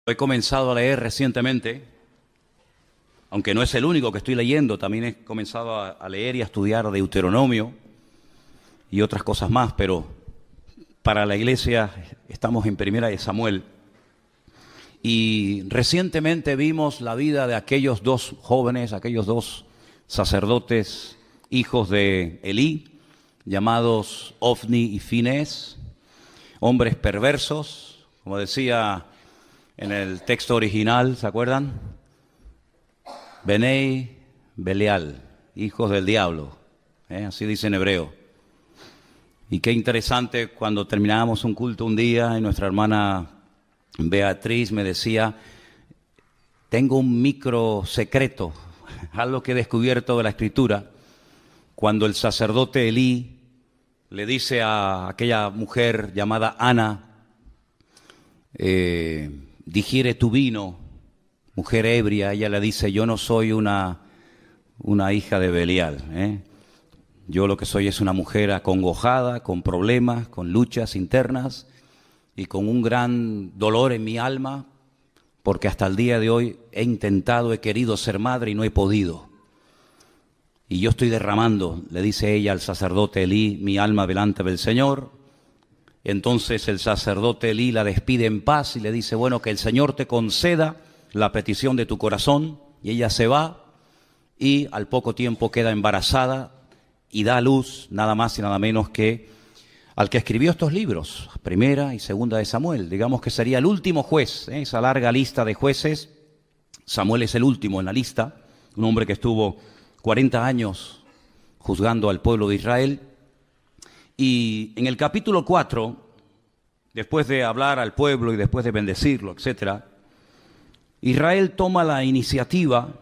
He comenzado a leer recientemente, aunque no es el único que estoy leyendo, también he comenzado a leer y a estudiar Deuteronomio y otras cosas más, pero para la iglesia estamos en Primera de Samuel. Y recientemente vimos la vida de aquellos dos jóvenes, aquellos dos sacerdotes, hijos de Elí, llamados Ofni y Finés, hombres perversos, como decía en el texto original, ¿se acuerdan? Benei Belial, hijos del diablo, así dice en hebreo. Y qué interesante, cuando terminábamos un culto un día y nuestra hermana Beatriz me decía, tengo un micro secreto, algo que he descubierto de la Escritura, cuando el sacerdote Elí le dice a aquella mujer llamada Ana, digiere tu vino, mujer ebria, ella le dice, yo no soy una hija de Belial, Yo lo que soy es una mujer acongojada, con problemas, con luchas internas y con un gran dolor en mi alma, porque hasta el día de hoy he querido ser madre y no he podido. Y yo estoy derramando, le dice ella al sacerdote Elí, mi alma delante del Señor. Entonces el sacerdote Elí la despide en paz y le dice, bueno, que el Señor te conceda la petición de tu corazón. Y ella se va y al poco tiempo queda embarazada y da a luz nada más y nada menos que al que escribió estos libros, Primera y Segunda de Samuel. Digamos que sería el último juez, esa larga lista de jueces. Samuel es el último en la lista, un hombre que estuvo 40 años juzgando al pueblo de Israel. Y en el capítulo 4, después de hablar al pueblo y después de bendecirlo, etc., Israel toma la iniciativa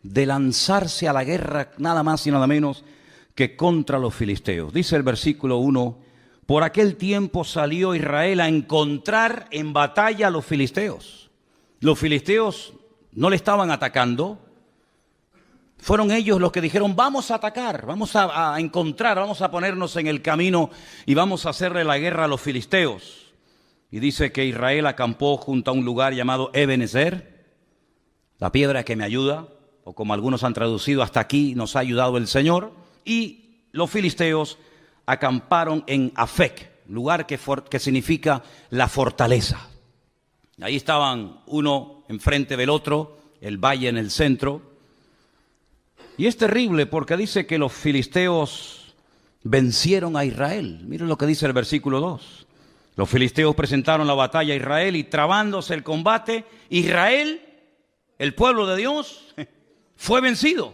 de lanzarse a la guerra nada más y nada menos que contra los filisteos. Dice el versículo 1, por aquel tiempo salió Israel a encontrar en batalla a los filisteos. Los filisteos no le estaban atacando, fueron ellos los que dijeron, vamos a atacar, vamos a encontrar, vamos a ponernos en el camino y vamos a hacerle la guerra a los filisteos. Y dice que Israel acampó junto a un lugar llamado Ebenezer, la piedra que me ayuda, o como algunos han traducido, hasta aquí nos ha ayudado el Señor. Y los filisteos acamparon en Afec, lugar que significa la fortaleza. Ahí estaban uno enfrente del otro, el valle en el centro. Y es terrible porque dice que los filisteos vencieron a Israel. Miren lo que dice el versículo 2. Los filisteos presentaron la batalla a Israel y trabándose el combate, Israel, el pueblo de Dios, fue vencido.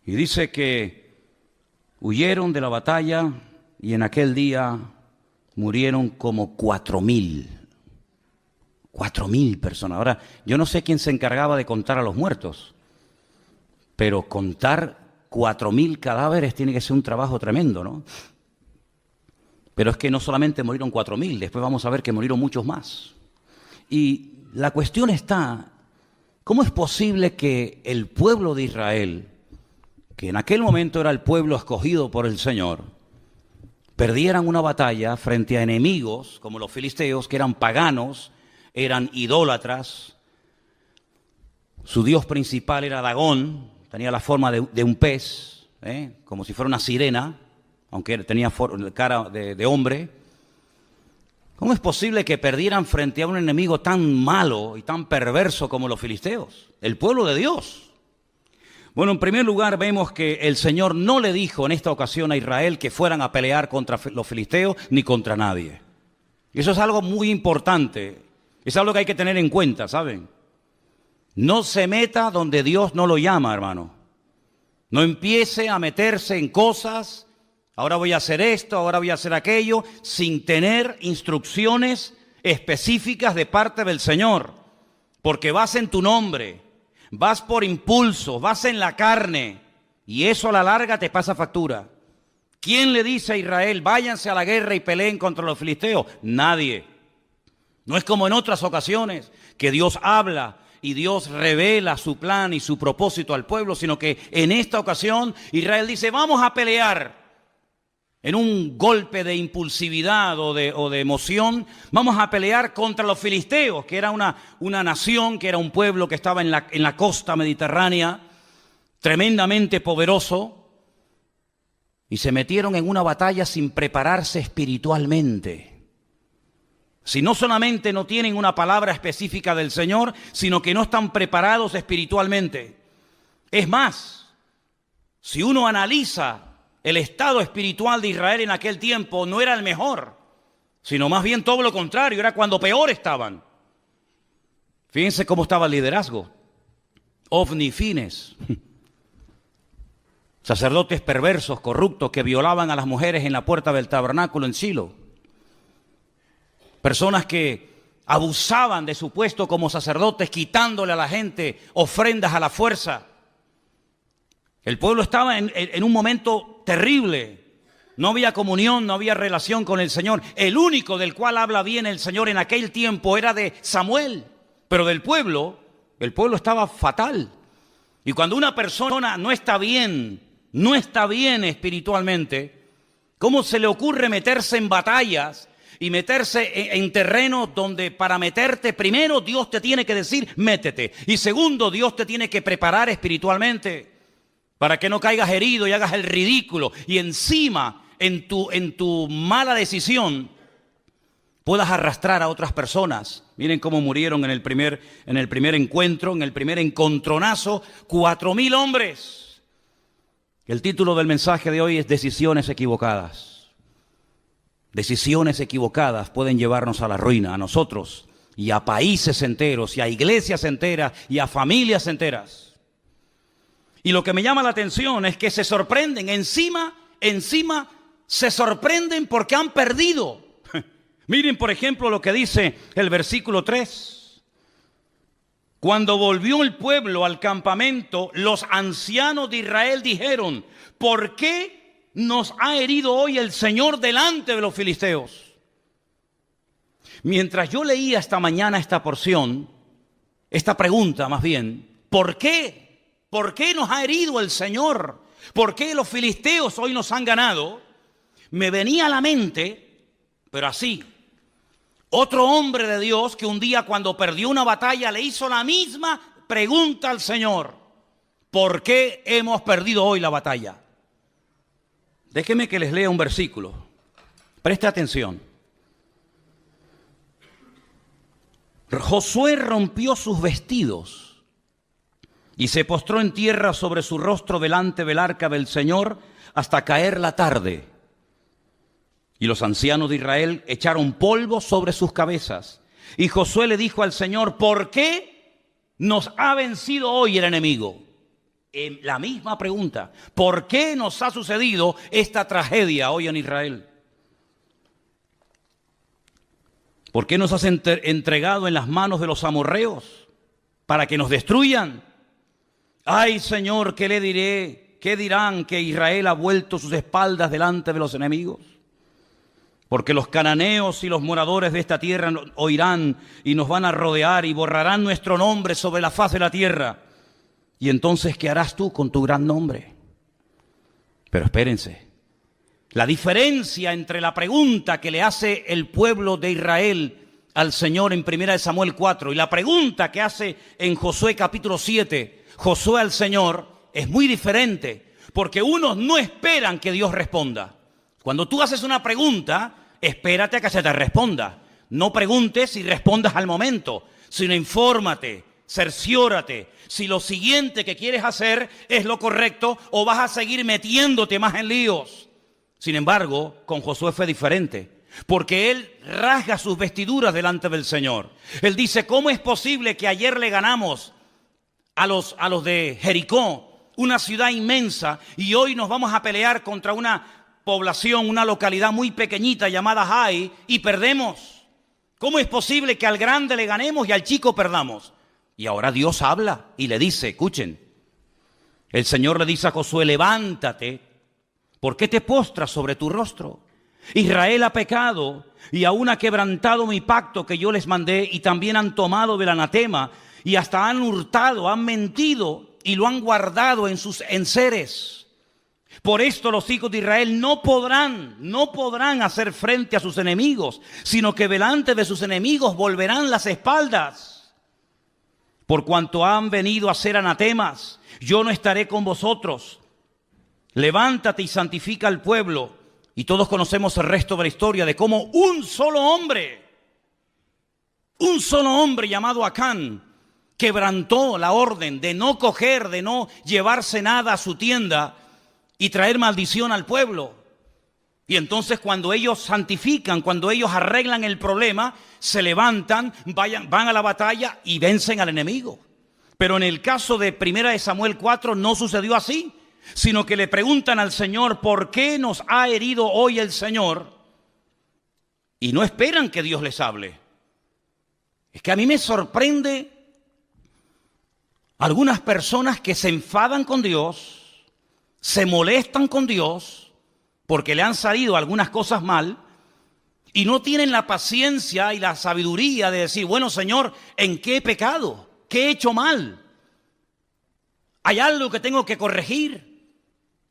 Y dice que huyeron de la batalla y en aquel día murieron como 4,000. 4,000 personas. Ahora, yo no sé quién se encargaba de contar a los muertos, pero contar 4,000 cadáveres tiene que ser un trabajo tremendo, ¿no? Pero es que no solamente murieron 4,000, después vamos a ver que murieron muchos más. Y la cuestión está, ¿cómo es posible que el pueblo de Israel, que en aquel momento era el pueblo escogido por el Señor, perdieran una batalla frente a enemigos como los filisteos, que eran paganos, eran idólatras? Su dios principal era Dagón, tenía la forma de un pez, como si fuera una sirena, aunque tenía cara de hombre. ¿Cómo es posible que perdieran frente a un enemigo tan malo y tan perverso como los filisteos? El pueblo de Dios. Bueno, en primer lugar vemos que el Señor no le dijo en esta ocasión a Israel que fueran a pelear contra los filisteos ni contra nadie. Y eso es algo muy importante. Es algo que hay que tener en cuenta, ¿saben? No se meta donde Dios no lo llama, hermano. No empiece a meterse en cosas. Ahora voy a hacer esto, ahora voy a hacer aquello, sin tener instrucciones específicas de parte del Señor. Porque vas en tu nombre, vas por impulso, vas en la carne, y eso a la larga te pasa factura. ¿Quién le dice a Israel, váyanse a la guerra y peleen contra los filisteos? Nadie. No es como en otras ocasiones que Dios habla y Dios revela su plan y su propósito al pueblo, sino que en esta ocasión Israel dice, vamos a pelear. en un golpe de impulsividad o de emoción, vamos a pelear contra los filisteos, que era una nación, que era un pueblo que estaba en la costa mediterránea, tremendamente poderoso, y se metieron en una batalla sin prepararse espiritualmente. Si no solamente no tienen una palabra específica del Señor, sino que no están preparados espiritualmente. Es más, si uno analiza el estado espiritual de Israel en aquel tiempo, no era el mejor, sino más bien todo lo contrario, era cuando peor estaban. Fíjense cómo estaba el liderazgo. Ofni y Fines, sacerdotes perversos, corruptos, que violaban a las mujeres en la puerta del tabernáculo en Silo. Personas que abusaban de su puesto como sacerdotes, quitándole a la gente ofrendas a la fuerza. El pueblo estaba en un momento terrible. No había comunión, no había relación con el Señor. El único del cual habla bien el Señor en aquel tiempo era de Samuel. Pero del pueblo, el pueblo estaba fatal. Y cuando una persona no está bien espiritualmente, ¿cómo se le ocurre meterse en batallas y meterse en terrenos donde para meterte, primero Dios te tiene que decir, métete? Y segundo, Dios te tiene que preparar espiritualmente para que no caigas herido y hagas el ridículo. Y encima, en tu mala decisión, puedas arrastrar a otras personas. Miren cómo murieron en el primer encuentro, en el primer encontronazo, 4.000 hombres. El título del mensaje de hoy es Decisiones equivocadas. Decisiones equivocadas pueden llevarnos a la ruina, a nosotros, y a países enteros, y a iglesias enteras, y a familias enteras. Y lo que me llama la atención es que se sorprenden, encima se sorprenden porque han perdido. Miren, por ejemplo, lo que dice el versículo 3. Cuando volvió el pueblo al campamento, los ancianos de Israel dijeron, ¿por qué nos ha herido hoy el Señor delante de los filisteos? Mientras yo leía esta mañana esta porción, esta pregunta más bien, ¿por qué? ¿Por qué nos ha herido el Señor? ¿Por qué los filisteos hoy nos han ganado? Me venía a la mente, pero así, otro hombre de Dios que un día cuando perdió una batalla le hizo la misma pregunta al Señor. ¿Por qué hemos perdido hoy la batalla? Déjenme que les lea un versículo. Preste atención. Josué rompió sus vestidos y se postró en tierra sobre su rostro delante del arca del Señor hasta caer la tarde. Y los ancianos de Israel echaron polvo sobre sus cabezas. Y Josué le dijo al Señor, ¿por qué nos ha vencido hoy el enemigo? La misma pregunta, ¿por qué nos ha sucedido esta tragedia hoy en Israel? ¿Por qué nos has entregado en las manos de los amorreos para que nos destruyan? Ay, Señor, ¿qué le diré? ¿Qué dirán que Israel ha vuelto sus espaldas delante de los enemigos? Porque los cananeos y los moradores de esta tierra oirán y nos van a rodear y borrarán nuestro nombre sobre la faz de la tierra. Y entonces, ¿qué harás tú con tu gran nombre? Pero espérense. La diferencia entre la pregunta que le hace el pueblo de Israel al Señor en 1 Samuel 4 y la pregunta que hace en Josué capítulo 7, Josué al Señor, es muy diferente. Porque unos no esperan que Dios responda. Cuando tú haces una pregunta, espérate a que se te responda. No preguntes y respondas al momento, sino infórmate, cerciórate si lo siguiente que quieres hacer es lo correcto o vas a seguir metiéndote más en líos. Sin embargo, con Josué fue diferente, porque él rasga sus vestiduras delante del Señor. Él dice, ¿cómo es posible que ayer le ganamos a los de Jericó, una ciudad inmensa, y hoy nos vamos a pelear contra una población, una localidad muy pequeñita llamada Jai, y perdemos? ¿Cómo es posible que al grande le ganemos y al chico perdamos? Y ahora Dios habla y le dice, escuchen, el Señor le dice a Josué, levántate, ¿por qué te postras sobre tu rostro? Israel ha pecado y aún ha quebrantado mi pacto que yo les mandé, y también han tomado del anatema y hasta han hurtado, han mentido y lo han guardado en sus enseres. Por esto los hijos de Israel no podrán hacer frente a sus enemigos, sino que delante de sus enemigos volverán las espaldas. Por cuanto han venido a ser anatemas, yo no estaré con vosotros. Levántate y santifica al pueblo. Y todos conocemos el resto de la historia de cómo un solo hombre llamado Acán, quebrantó la orden de no coger, de no llevarse nada a su tienda y traer maldición al pueblo. Y entonces cuando ellos santifican, cuando ellos arreglan el problema, se levantan, van a la batalla y vencen al enemigo. Pero en el caso de 1 Samuel 4 no sucedió así, sino que le preguntan al Señor, ¿por qué nos ha herido hoy el Señor? Y no esperan que Dios les hable. Es que a mí me sorprende algunas personas que se enfadan con Dios, se molestan con Dios porque le han salido algunas cosas mal y no tienen la paciencia y la sabiduría de decir, bueno, Señor, ¿en qué he pecado? ¿Qué he hecho mal? ¿Hay algo que tengo que corregir?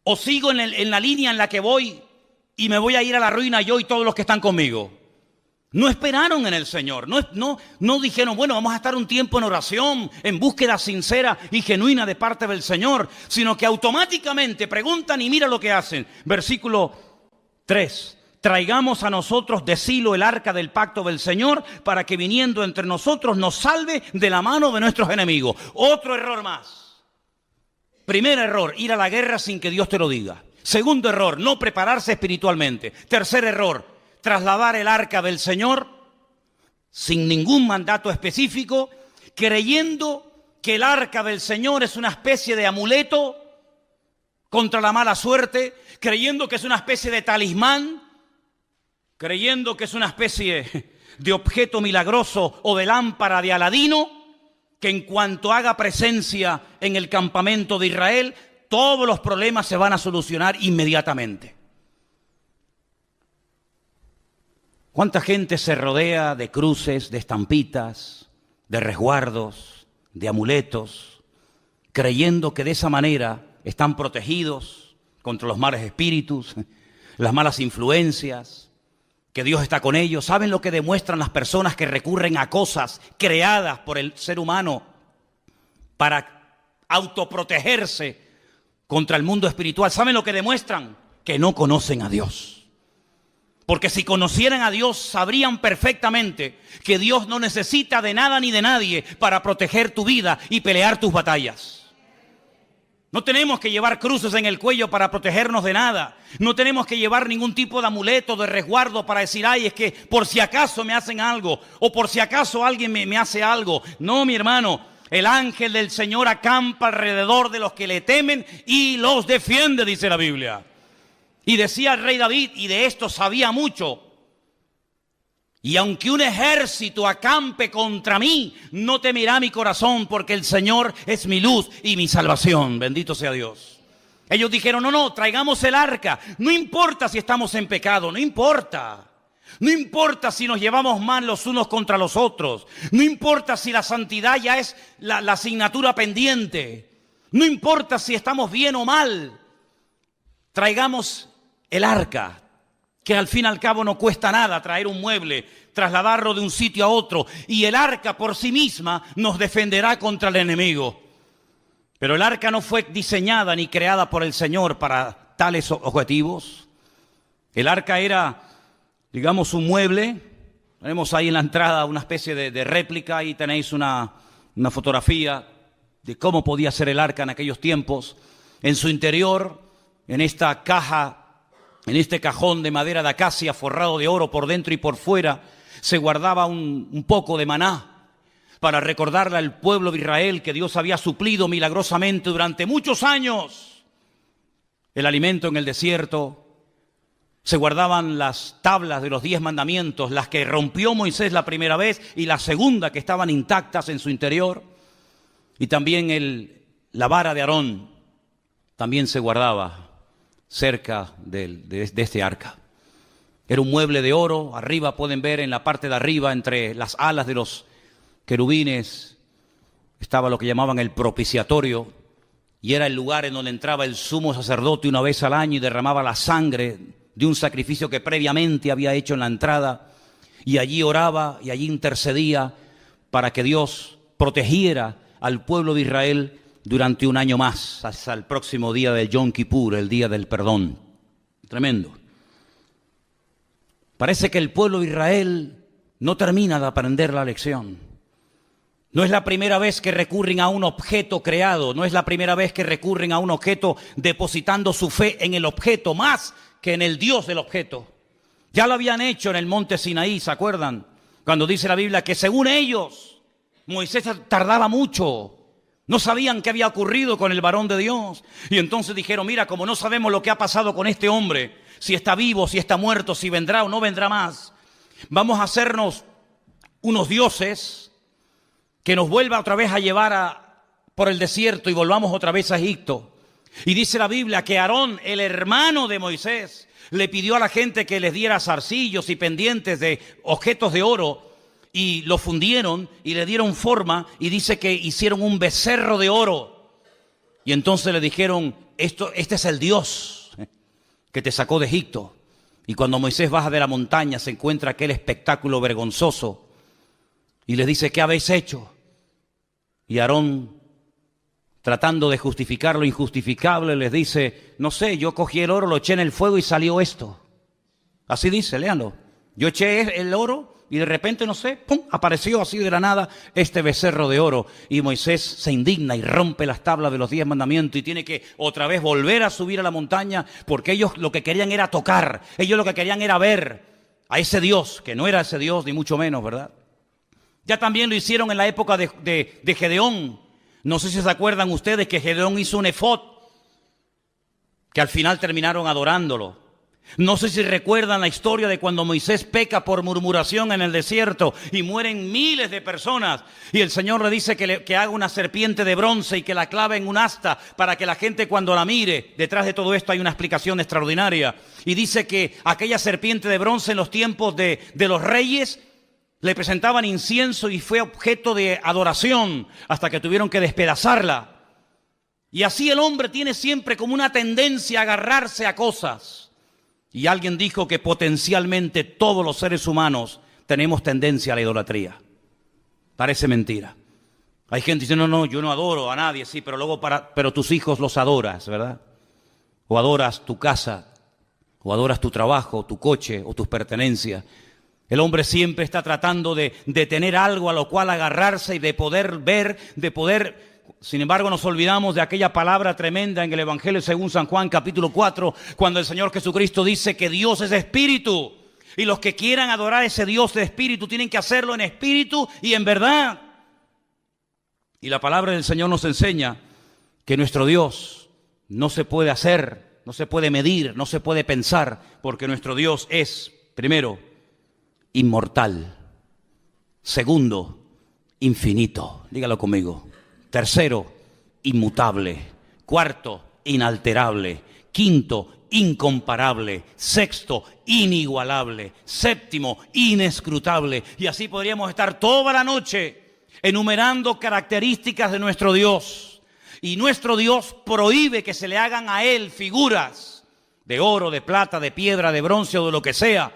¿O sigo en la línea en la que voy y me voy a ir a la ruina yo y todos los que están conmigo? No esperaron en el Señor, no dijeron, bueno, vamos a estar un tiempo en oración, en búsqueda sincera y genuina de parte del Señor, sino que automáticamente preguntan y mira lo que hacen. Versículo 3, traigamos a nosotros de Silo el arca del pacto del Señor para que viniendo entre nosotros nos salve de la mano de nuestros enemigos. Otro error más. Primer error, ir a la guerra sin que Dios te lo diga. Segundo error, no prepararse espiritualmente. Tercer error, trasladar el arca del Señor sin ningún mandato específico, creyendo que el arca del Señor es una especie de amuleto contra la mala suerte, creyendo que es una especie de talismán, creyendo que es una especie de objeto milagroso o de lámpara de Aladino, que en cuanto haga presencia en el campamento de Israel, todos los problemas se van a solucionar inmediatamente. ¿Cuánta gente se rodea de cruces, de estampitas, de resguardos, de amuletos, creyendo que de esa manera están protegidos contra los malos espíritus, las malas influencias, que Dios está con ellos? ¿Saben lo que demuestran las personas que recurren a cosas creadas por el ser humano para autoprotegerse contra el mundo espiritual? ¿Saben lo que demuestran? Que no conocen a Dios. Porque si conocieran a Dios, sabrían perfectamente que Dios no necesita de nada ni de nadie para proteger tu vida y pelear tus batallas. No tenemos que llevar cruces en el cuello para protegernos de nada. No tenemos que llevar ningún tipo de amuleto, de resguardo para decir, ay, es que por si acaso me hacen algo o por si acaso alguien me hace algo. No, mi hermano, el ángel del Señor acampa alrededor de los que le temen y los defiende, dice la Biblia. Y decía el rey David, y de esto sabía mucho, y aunque un ejército acampe contra mí, no temerá mi corazón, porque el Señor es mi luz y mi salvación. Bendito sea Dios. Ellos dijeron, no, traigamos el arca. No importa si estamos en pecado, no importa. No importa si nos llevamos mal los unos contra los otros. No importa si la santidad ya es la asignatura pendiente. No importa si estamos bien o mal. Traigamos el arca, que al fin y al cabo no cuesta nada traer un mueble, trasladarlo de un sitio a otro, y el arca por sí misma nos defenderá contra el enemigo. Pero el arca no fue diseñada ni creada por el Señor para tales objetivos. El arca era, digamos, un mueble. Tenemos ahí en la entrada una especie de réplica, ahí tenéis una fotografía de cómo podía ser el arca en aquellos tiempos. En su interior, en esta caja, en este cajón de madera de acacia forrado de oro por dentro y por fuera, se guardaba un poco de maná para recordarle al pueblo de Israel que Dios había suplido milagrosamente durante muchos años el alimento en el desierto. Se guardaban las tablas de los 10 mandamientos, las que rompió Moisés la primera vez y la segunda, que estaban intactas en su interior. Y también la vara de Aarón también se guardaba cerca de este arca. Era un mueble de oro. Arriba pueden ver, en la parte de arriba, entre las alas de los querubines, estaba lo que llamaban el propiciatorio, y era el lugar en donde entraba el sumo sacerdote una vez al año y derramaba la sangre de un sacrificio que previamente había hecho en la entrada, y allí oraba y allí intercedía para que Dios protegiera al pueblo de Israel durante un año más, hasta el próximo día del Yom Kippur, el día del perdón. Tremendo. Parece que el pueblo de Israel no termina de aprender la lección. No es la primera vez que recurren a un objeto creado, no es la primera vez que recurren a un objeto depositando su fe en el objeto más que en el Dios del objeto. Ya lo habían hecho en el monte Sinaí, ¿se acuerdan? Cuando dice la Biblia que según ellos, Moisés tardaba mucho. No sabían qué había ocurrido con el varón de Dios. Y entonces dijeron, mira, como no sabemos lo que ha pasado con este hombre, si está vivo, si está muerto, si vendrá o no vendrá más, vamos a hacernos unos dioses que nos vuelva otra vez a llevar por el desierto y volvamos otra vez a Egipto. Y dice la Biblia que Aarón, el hermano de Moisés, le pidió a la gente que les diera zarcillos y pendientes de objetos de oro, y lo fundieron y le dieron forma, y dice que hicieron un becerro de oro. Y entonces le dijeron, este es el Dios que te sacó de Egipto. Y cuando Moisés baja de la montaña se encuentra aquel espectáculo vergonzoso y les dice, ¿qué habéis hecho? Y Aarón, tratando de justificar lo injustificable, les dice, no sé, yo cogí el oro, lo eché en el fuego y salió esto. Así dice, léanlo. Yo eché el oro y de repente, no sé, ¡pum!, apareció así de la nada este becerro de oro. Y Moisés se indigna y rompe las tablas de los 10 mandamientos y tiene que otra vez volver a subir a la montaña, porque ellos lo que querían era tocar, ellos lo que querían era ver a ese Dios, que no era ese Dios ni mucho menos, ¿verdad? Ya también lo hicieron en la época de Gedeón. No sé si se acuerdan ustedes que Gedeón hizo un efod, que al final terminaron adorándolo. No sé si recuerdan la historia de cuando Moisés peca por murmuración en el desierto y mueren miles de personas. Y el Señor le dice que haga una serpiente de bronce y que la clave en un asta para que la gente cuando la mire, detrás de todo esto hay una explicación extraordinaria. Y dice que aquella serpiente de bronce en los tiempos de los reyes le presentaban incienso y fue objeto de adoración hasta que tuvieron que despedazarla. Y así el hombre tiene siempre como una tendencia a agarrarse a cosas. Y alguien dijo que potencialmente todos los seres humanos tenemos tendencia a la idolatría. Parece mentira. Hay gente que dice, no, yo no adoro a nadie, sí, pero luego pero tus hijos los adoras, ¿verdad? O adoras tu casa, o adoras tu trabajo, tu coche, o tus pertenencias. El hombre siempre está tratando de tener algo a lo cual agarrarse y de poder ver, Sin embargo, nos olvidamos de aquella palabra tremenda en el Evangelio según San Juan, capítulo 4, cuando el Señor Jesucristo dice que Dios es espíritu. Y los que quieran adorar a ese Dios de espíritu tienen que hacerlo en espíritu y en verdad. Y la palabra del Señor nos enseña que nuestro Dios no se puede hacer, no se puede medir, no se puede pensar, porque nuestro Dios es, primero, inmortal. Segundo, infinito. Dígalo conmigo. Tercero, inmutable. Cuarto, inalterable. Quinto, incomparable. Sexto, inigualable. Séptimo, inescrutable. Y así podríamos estar toda la noche enumerando características de nuestro Dios. Y nuestro Dios prohíbe que se le hagan a Él figuras de oro, de plata, de piedra, de bronce o de lo que sea,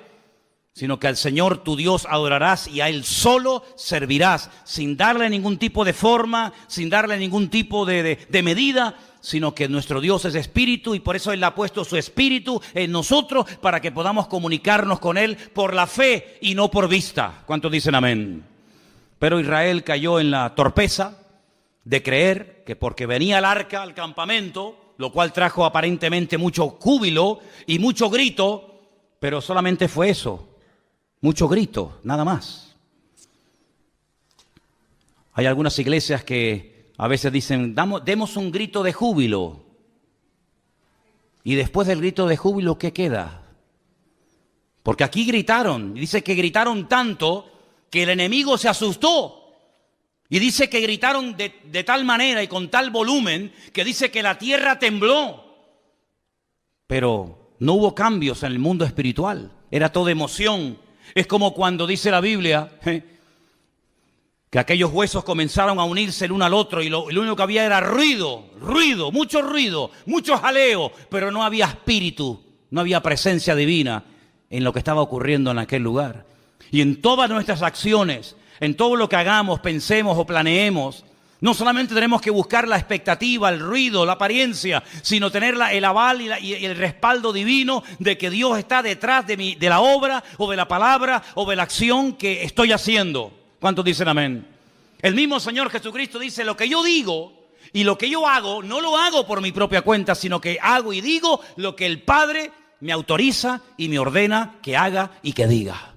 sino que al Señor tu Dios adorarás y a Él solo servirás, sin darle ningún tipo de forma, sin darle ningún tipo de medida, sino que nuestro Dios es espíritu y por eso Él ha puesto su espíritu en nosotros para que podamos comunicarnos con Él por la fe y no por vista. ¿Cuántos dicen amén? Pero Israel cayó en la torpeza de creer que porque venía el arca al campamento, lo cual trajo aparentemente mucho júbilo y mucho grito, pero solamente fue eso. Mucho grito, nada más. Hay algunas iglesias que a veces dicen, demos un grito de júbilo. Y después del grito de júbilo, ¿qué queda? Porque aquí gritaron, y dice que gritaron tanto que el enemigo se asustó. Y dice que gritaron de tal manera y con tal volumen que dice que la tierra tembló. Pero no hubo cambios en el mundo espiritual, era todo emoción. Es como cuando dice la Biblia que que aquellos huesos comenzaron a unirse el uno al otro y lo único que había era ruido, mucho jaleo, pero no había espíritu, no había presencia divina en lo que estaba ocurriendo en aquel lugar. Y en todas nuestras acciones, en todo lo que hagamos, pensemos o planeemos, no solamente tenemos que buscar la expectativa, el ruido, la apariencia, sino tener el aval y el respaldo divino de que Dios está detrás de la obra o de la palabra o de la acción que estoy haciendo. ¿Cuántos dicen amén? El mismo Señor Jesucristo dice, lo que yo digo y lo que yo hago, no lo hago por mi propia cuenta, sino que hago y digo lo que el Padre me autoriza y me ordena que haga y que diga.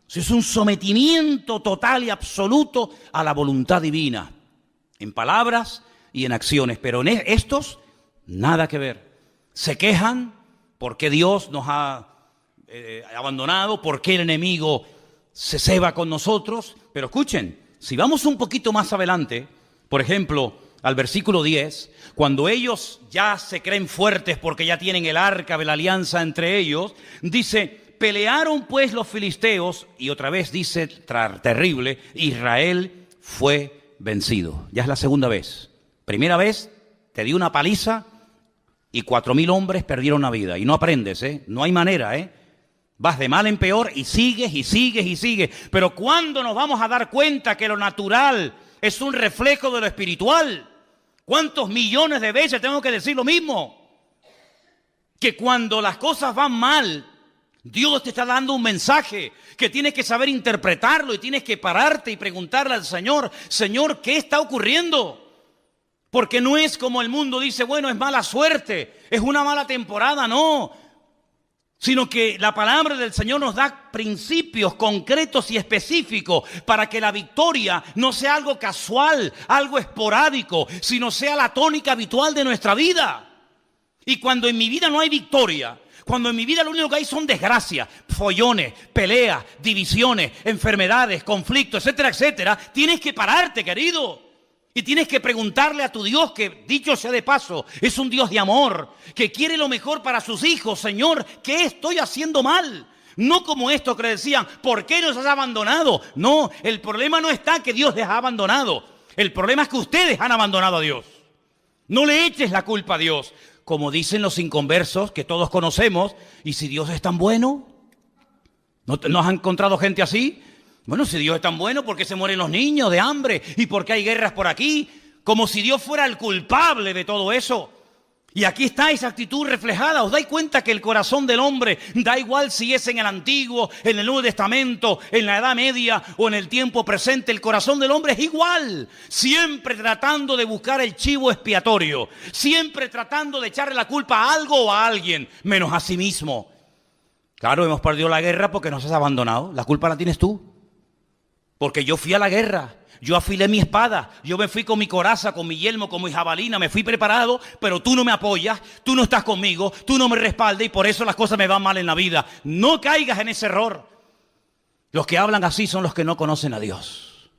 Eso es un sometimiento total y absoluto a la voluntad divina, en palabras y en acciones, pero en estos nada que ver. Se quejan porque Dios nos ha abandonado, porque el enemigo se ceba con nosotros, pero escuchen, si vamos un poquito más adelante, por ejemplo, al versículo 10, cuando ellos ya se creen fuertes porque ya tienen el arca de la alianza entre ellos, dice, pelearon pues los filisteos, y otra vez dice, terrible, Israel fue vencido. Ya es la segunda vez. Primera vez te dio una paliza y 4,000 hombres perdieron la vida. Y no aprendes, no hay manera, Vas de mal en peor y sigues y sigues y sigues. Pero ¿cuándo nos vamos a dar cuenta que lo natural es un reflejo de lo espiritual? ¿Cuántos millones de veces tengo que decir lo mismo? Que cuando las cosas van mal, Dios te está dando un mensaje que tienes que saber interpretarlo y tienes que pararte y preguntarle al Señor, Señor, ¿qué está ocurriendo? Porque no es como el mundo dice, bueno, es mala suerte, es una mala temporada, no. Sino que la palabra del Señor nos da principios concretos y específicos para que la victoria no sea algo casual, algo esporádico, sino sea la tónica habitual de nuestra vida. Y cuando en mi vida no hay victoria, cuando en mi vida lo único que hay son desgracias, follones, peleas, divisiones, enfermedades, conflictos, etcétera, etcétera, tienes que pararte, querido. Y tienes que preguntarle a tu Dios, que dicho sea de paso, es un Dios de amor, que quiere lo mejor para sus hijos. Señor, ¿qué estoy haciendo mal? No como esto que le decían, ¿por qué nos has abandonado? No, el problema no está que Dios les ha abandonado. El problema es que ustedes han abandonado a Dios. No le eches la culpa a Dios. Como dicen los inconversos que todos conocemos, ¿y si Dios es tan bueno? ¿No has encontrado gente así? Bueno, si Dios es tan bueno, ¿por qué se mueren los niños de hambre? ¿Y por qué hay guerras por aquí? Como si Dios fuera el culpable de todo eso. Y aquí está esa actitud reflejada. ¿Os dais cuenta que el corazón del hombre, da igual si es en el Antiguo, en el Nuevo Testamento, en la Edad Media o en el tiempo presente, el corazón del hombre es igual? Siempre tratando de buscar el chivo expiatorio. Siempre tratando de echarle la culpa a algo o a alguien, menos a sí mismo. Claro, hemos perdido la guerra porque nos has abandonado. La culpa la tienes tú. Porque yo fui a la guerra, yo afilé mi espada, yo me fui con mi coraza, con mi yelmo, con mi jabalina, me fui preparado, pero tú no me apoyas, tú no estás conmigo, tú no me respaldas y por eso las cosas me van mal en la vida. No caigas en ese error. Los que hablan así son los que no conocen a Dios.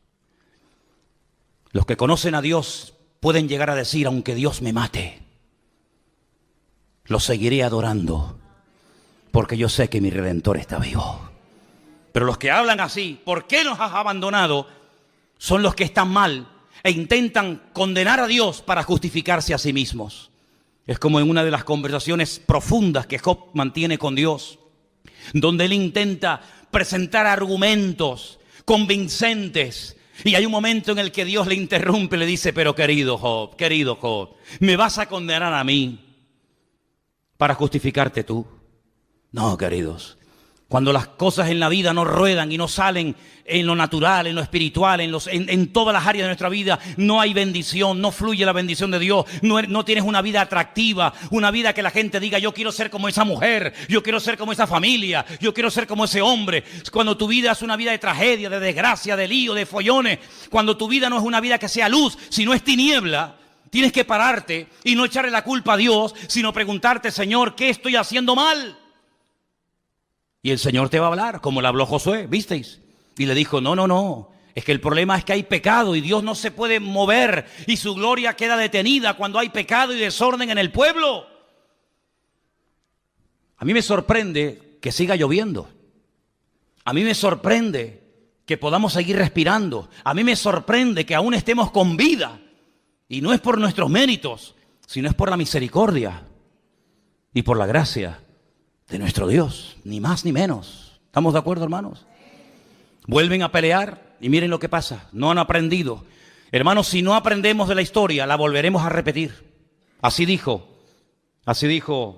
Los que conocen a Dios pueden llegar a decir, aunque Dios me mate, lo seguiré adorando, porque yo sé que mi Redentor está vivo. Pero los que hablan así, ¿por qué nos has abandonado?, son los que están mal e intentan condenar a Dios para justificarse a sí mismos. Es como en una de las conversaciones profundas que Job mantiene con Dios, donde él intenta presentar argumentos convincentes. Y hay un momento en el que Dios le interrumpe y le dice, pero querido Job, ¿me vas a condenar a mí para justificarte tú? No, queridos. Cuando las cosas en la vida no ruedan y no salen en lo natural, en lo espiritual, en todas las áreas de nuestra vida, no hay bendición, no fluye la bendición de Dios, no tienes una vida atractiva, una vida que la gente diga, yo quiero ser como esa mujer, yo quiero ser como esa familia, yo quiero ser como ese hombre. Cuando tu vida es una vida de tragedia, de desgracia, de lío, de follones, cuando tu vida no es una vida que sea luz, sino es tiniebla, tienes que pararte y no echarle la culpa a Dios, sino preguntarte, Señor, ¿qué estoy haciendo mal? Y el Señor te va a hablar, como le habló Josué, ¿visteis? Y le dijo, no, es que el problema es que hay pecado y Dios no se puede mover y su gloria queda detenida cuando hay pecado y desorden en el pueblo. A mí me sorprende que siga lloviendo. A mí me sorprende que podamos seguir respirando. A mí me sorprende que aún estemos con vida. Y no es por nuestros méritos, sino es por la misericordia y por la gracia de nuestro Dios, ni más ni menos. ¿Estamos de acuerdo, hermanos? Vuelven a pelear y miren lo que pasa. No han aprendido. Hermanos, si no aprendemos de la historia, la volveremos a repetir. Así dijo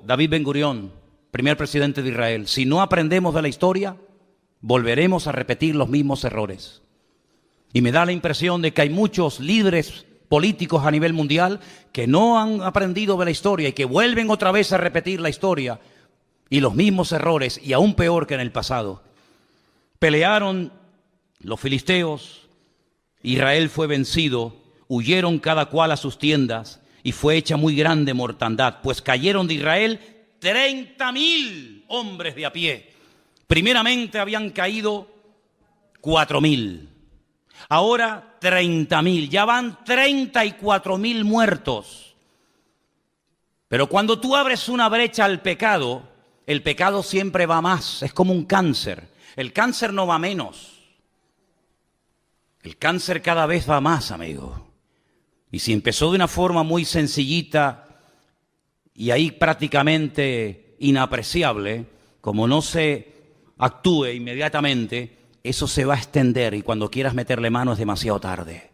David Ben-Gurión, primer presidente de Israel. Si no aprendemos de la historia, volveremos a repetir los mismos errores. Y me da la impresión de que hay muchos líderes políticos a nivel mundial que no han aprendido de la historia y que vuelven otra vez a repetir la historia y los mismos errores, y aún peor que en el pasado. Pelearon los filisteos, Israel fue vencido, huyeron cada cual a sus tiendas y fue hecha muy grande mortandad, pues cayeron de Israel 30.000 hombres de a pie. Primeramente habían caído 4.000. Ahora 30.000, ya van 34.000 muertos. Pero cuando tú abres una brecha al pecado, el pecado siempre va más, es como un cáncer. El cáncer no va menos. El cáncer cada vez va más, amigo. Y si empezó de una forma muy sencillita y ahí prácticamente inapreciable, como no se actúe inmediatamente, eso se va a extender y cuando quieras meterle mano es demasiado tarde.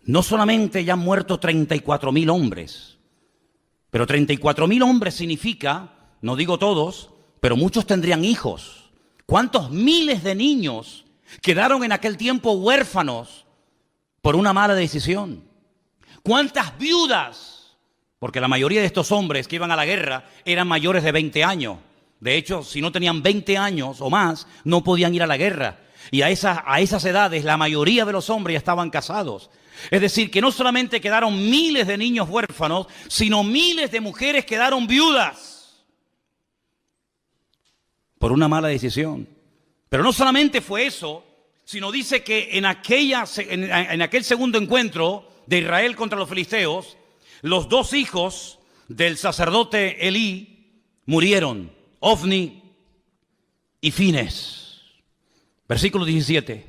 No solamente ya han muerto 34.000 hombres, pero 34.000 hombres significa, no digo todos, pero muchos tendrían hijos. ¿Cuántos miles de niños quedaron en aquel tiempo huérfanos por una mala decisión? ¿Cuántas viudas? Porque la mayoría de estos hombres que iban a la guerra eran mayores de 20 años. De hecho, si no tenían 20 años o más, no podían ir a la guerra. Y a esas edades, la mayoría de los hombres ya estaban casados. Es decir, que no solamente quedaron miles de niños huérfanos, sino miles de mujeres quedaron viudas por una mala decisión. Pero no solamente fue eso, sino dice que en aquel segundo encuentro de Israel contra los filisteos, los dos hijos del sacerdote Elí murieron, Ofni y Fines. Versículo 17.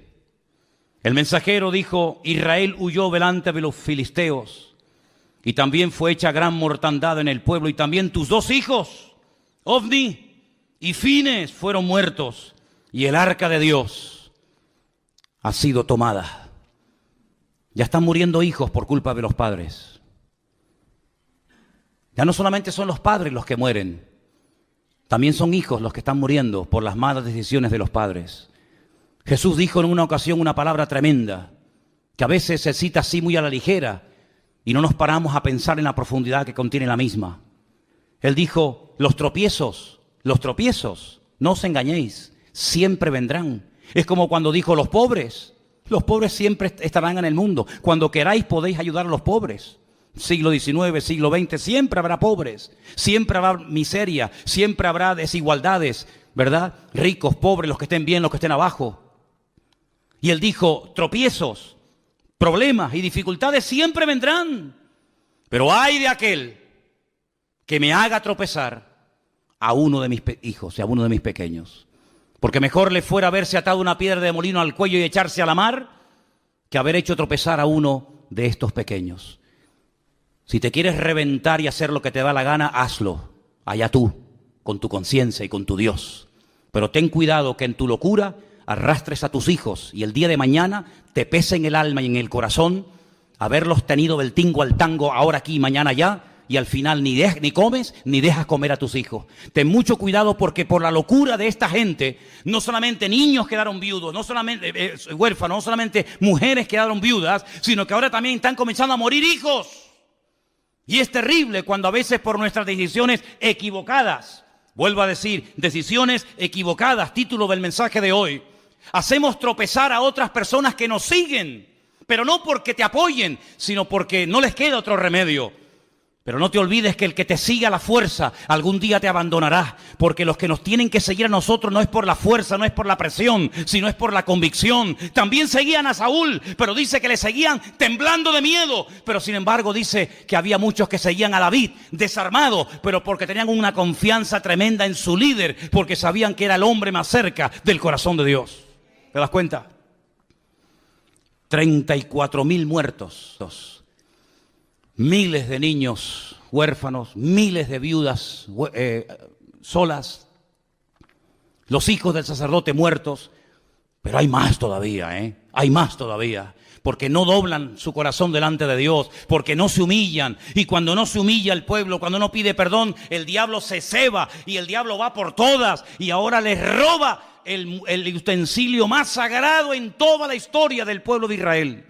El mensajero dijo: Israel huyó delante de los filisteos y también fue hecha gran mortandad en el pueblo, y también tus dos hijos, Ofni y Fines, fueron muertos, y el arca de Dios ha sido tomada. Ya están muriendo hijos por culpa de los padres. Ya no solamente son los padres los que mueren, también son hijos los que están muriendo por las malas decisiones de los padres. Jesús dijo en una ocasión una palabra tremenda, que a veces se cita así muy a la ligera y no nos paramos a pensar en la profundidad que contiene la misma. Él dijo: los tropiezos, no os engañéis, siempre vendrán. Es como cuando dijo: los pobres siempre estarán en el mundo. Cuando queráis podéis ayudar a los pobres. Siglo XIX, siglo XX, siempre habrá pobres, siempre habrá miseria, siempre habrá desigualdades, ¿verdad? Ricos, pobres, los que estén bien, los que estén abajo. Y él dijo: tropiezos, problemas y dificultades siempre vendrán, pero ay de aquel que me haga tropezar a uno de mis hijos y a uno de mis pequeños. Porque mejor le fuera haberse atado una piedra de molino al cuello y echarse a la mar que haber hecho tropezar a uno de estos pequeños. Si te quieres reventar y hacer lo que te da la gana, hazlo. Allá tú, con tu conciencia y con tu Dios. Pero ten cuidado que en tu locura arrastres a tus hijos y el día de mañana te pese en el alma y en el corazón haberlos tenido del tingo al tango, ahora aquí y mañana allá, y al final ni comes ni dejas comer a tus hijos. Ten mucho cuidado, porque por la locura de esta gente, no solamente niños quedaron viudos, no solamente huérfanos, no solamente mujeres quedaron viudas, sino que ahora también están comenzando a morir hijos. Y es terrible cuando a veces por nuestras decisiones equivocadas, vuelvo a decir, decisiones equivocadas, título del mensaje de hoy, hacemos tropezar a otras personas que nos siguen, pero no porque te apoyen, sino porque no les queda otro remedio. Pero no te olvides que el que te sigue a la fuerza algún día te abandonará, porque los que nos tienen que seguir a nosotros no es por la fuerza, no es por la presión, sino es por la convicción. También seguían a Saúl, pero dice que le seguían temblando de miedo. Pero sin embargo dice que había muchos que seguían a David desarmados, pero porque tenían una confianza tremenda en su líder, porque sabían que era el hombre más cerca del corazón de Dios. ¿Te das cuenta? 34.000 muertos, miles de niños huérfanos, miles de viudas solas, los hijos del sacerdote muertos. Pero hay más todavía, hay más todavía. Porque no doblan su corazón delante de Dios, porque no se humillan. Y cuando no se humilla el pueblo, cuando no pide perdón, el diablo se ceba y el diablo va por todas. Y ahora les roba el utensilio más sagrado en toda la historia del pueblo de Israel.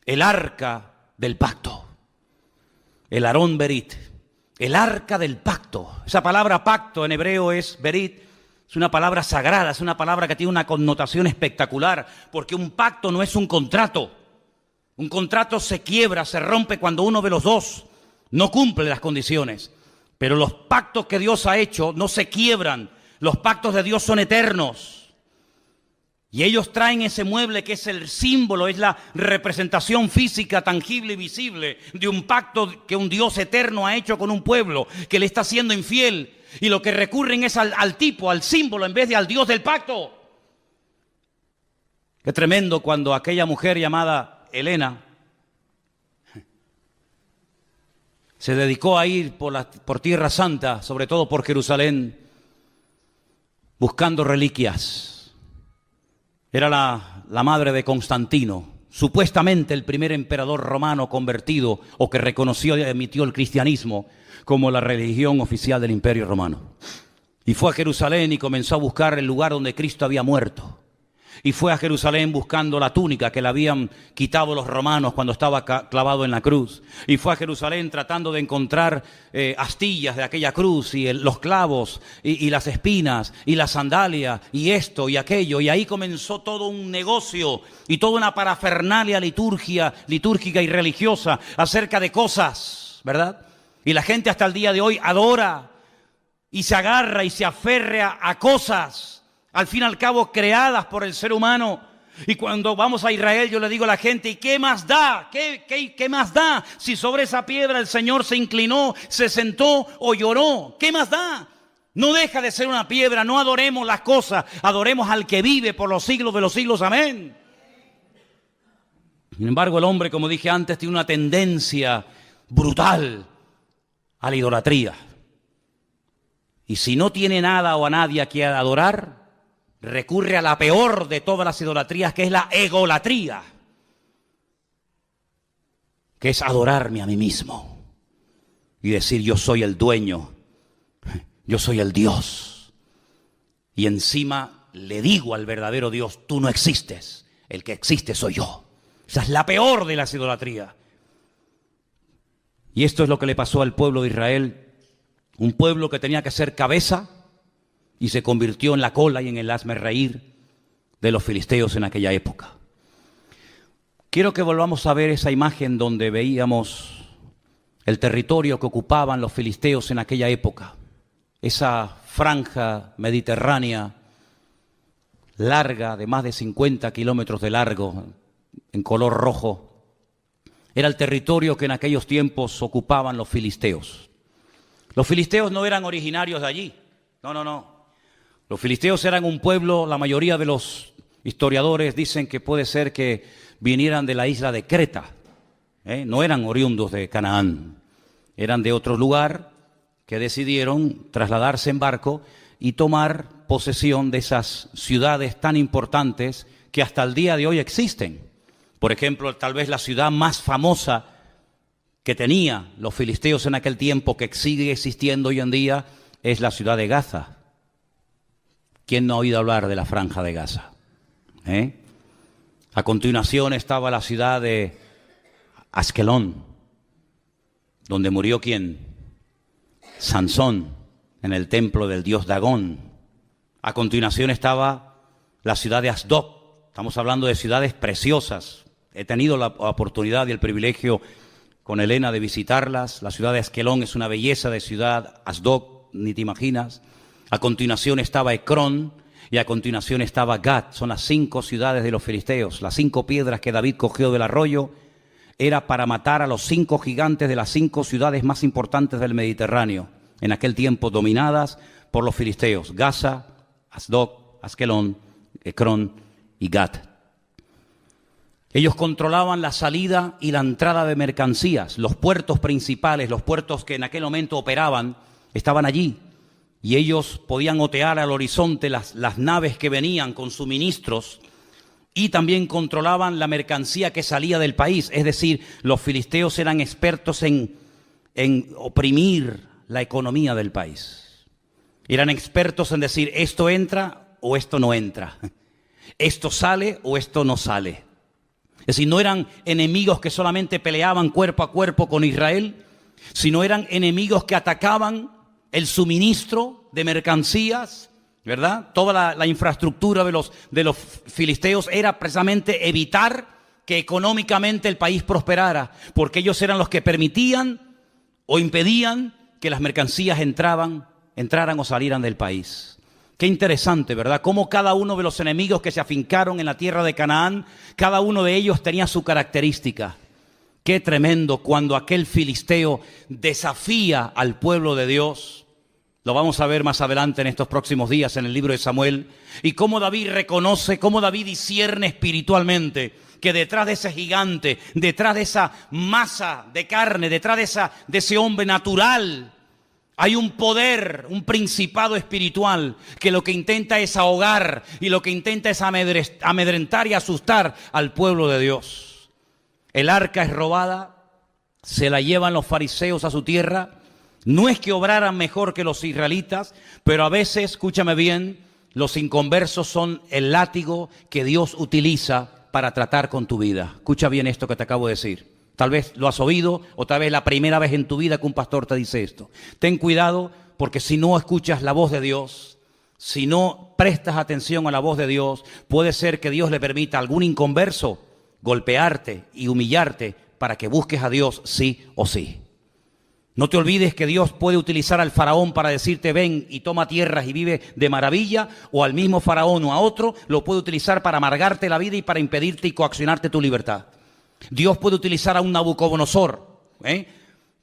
El arca del pacto. El Aarón Berit. El arca del pacto. Esa palabra pacto en hebreo es Berit. Es una palabra sagrada, es una palabra que tiene una connotación espectacular, porque un pacto no es un contrato. Un contrato se quiebra, se rompe cuando uno de los dos no cumple las condiciones. Pero los pactos que Dios ha hecho no se quiebran. Los pactos de Dios son eternos. Y ellos traen ese mueble que es el símbolo, es la representación física, tangible y visible de un pacto que un Dios eterno ha hecho con un pueblo que le está siendo infiel. Y lo que recurren es al tipo, al símbolo, en vez de al Dios del pacto. Qué tremendo cuando aquella mujer llamada Helena se dedicó a ir por Tierra Santa, sobre todo por Jerusalén, buscando reliquias. Era la madre de Constantino, supuestamente el primer emperador romano convertido o que reconoció y emitió el cristianismo como la religión oficial del Imperio Romano. Y fue a Jerusalén y comenzó a buscar el lugar donde Cristo había muerto. Y fue a Jerusalén buscando la túnica que le habían quitado los romanos cuando estaba clavado en la cruz. Y fue a Jerusalén tratando de encontrar astillas de aquella cruz y los clavos y las espinas y la sandalia y esto y aquello. Y ahí comenzó todo un negocio y toda una parafernalia litúrgica y religiosa acerca de cosas, ¿verdad? Y la gente hasta el día de hoy adora y se agarra y se aferra a cosas, al fin y al cabo creadas por el ser humano. Y cuando vamos a Israel yo le digo a la gente, ¿y qué más da? ¿Qué más da? Si sobre esa piedra el Señor se inclinó, se sentó o lloró, ¿qué más da? No deja de ser una piedra, no adoremos las cosas, adoremos al que vive por los siglos de los siglos, amén. Sin embargo, el hombre, como dije antes, tiene una tendencia brutal a la idolatría. Y si no tiene nada o a nadie a quien adorar, recurre a la peor de todas las idolatrías, que es la egolatría, que es adorarme a mí mismo y decir yo soy el dueño, yo soy el Dios. Y encima le digo al verdadero Dios, tú no existes, el que existe soy yo. Esa es la peor de las idolatrías. Y esto es lo que le pasó al pueblo de Israel, un pueblo que tenía que ser cabeza y se convirtió en la cola y en el hazmerreír de los filisteos en aquella época. Quiero que volvamos a ver esa imagen donde veíamos el territorio que ocupaban los filisteos en aquella época, esa franja mediterránea larga de más de 50 kilómetros de largo, en color rojo. Era el territorio que en aquellos tiempos ocupaban los filisteos. Los filisteos no eran originarios de allí, no. Los filisteos eran un pueblo, la mayoría de los historiadores dicen que puede ser que vinieran de la isla de Creta, no eran oriundos de Canaán, eran de otro lugar que decidieron trasladarse en barco y tomar posesión de esas ciudades tan importantes que hasta el día de hoy existen. Por ejemplo, tal vez la ciudad más famosa que tenía los filisteos en aquel tiempo, que sigue existiendo hoy en día, es la ciudad de Gaza. ¿Quién no ha oído hablar de la franja de Gaza? A continuación estaba la ciudad de Askelón, donde murió ¿quién? Sansón, en el templo del dios Dagón. A continuación estaba la ciudad de Asdod. Estamos hablando de ciudades preciosas. He tenido la oportunidad y el privilegio con Helena de visitarlas. La ciudad de Askelón es una belleza de ciudad, Asdod, ni te imaginas. A continuación estaba Ecrón y a continuación estaba Gat. Son las 5 ciudades de los filisteos. Las 5 piedras que David cogió del arroyo era para matar a los 5 gigantes de las 5 ciudades más importantes del Mediterráneo, en aquel tiempo dominadas por los filisteos: Gaza, Asdod, Askelón, Ecrón y Gat. Ellos controlaban la salida y la entrada de mercancías. Los puertos principales, los puertos que en aquel momento operaban, estaban allí. Y ellos podían otear al horizonte las naves que venían con suministros y también controlaban la mercancía que salía del país. Es decir, los filisteos eran expertos en oprimir la economía del país. Eran expertos en decir, esto entra o esto no entra. Esto sale o esto no sale. Es decir, no eran enemigos que solamente peleaban cuerpo a cuerpo con Israel, sino eran enemigos que atacaban el suministro de mercancías, ¿verdad? Toda la infraestructura de los filisteos era precisamente evitar que económicamente el país prosperara, porque ellos eran los que permitían o impedían que las mercancías entraran o salieran del país. Qué interesante, ¿verdad? Cómo cada uno de los enemigos que se afincaron en la tierra de Canaán, cada uno de ellos tenía su característica. Qué tremendo cuando aquel filisteo desafía al pueblo de Dios. Lo vamos a ver más adelante en estos próximos días en el libro de Samuel. Y cómo David reconoce, cómo David discierne espiritualmente que detrás de ese gigante, detrás de esa masa de carne, detrás de ese hombre natural, hay un poder, un principado espiritual que lo que intenta es ahogar y lo que intenta es amedrentar y asustar al pueblo de Dios. El arca es robada, se la llevan los fariseos a su tierra. No es que obraran mejor que los israelitas, pero a veces, escúchame bien, los inconversos son el látigo que Dios utiliza para tratar con tu vida. Escucha bien esto que te acabo de decir. Tal vez lo has oído o tal vez la primera vez en tu vida que un pastor te dice esto. Ten cuidado porque si no escuchas la voz de Dios, si no prestas atención a la voz de Dios, puede ser que Dios le permita a algún inconverso golpearte y humillarte para que busques a Dios sí o sí. No te olvides que Dios puede utilizar al faraón para decirte ven y toma tierras y vive de maravilla, o al mismo faraón o a otro lo puede utilizar para amargarte la vida y para impedirte y coaccionarte tu libertad. Dios puede utilizar a un Nabucodonosor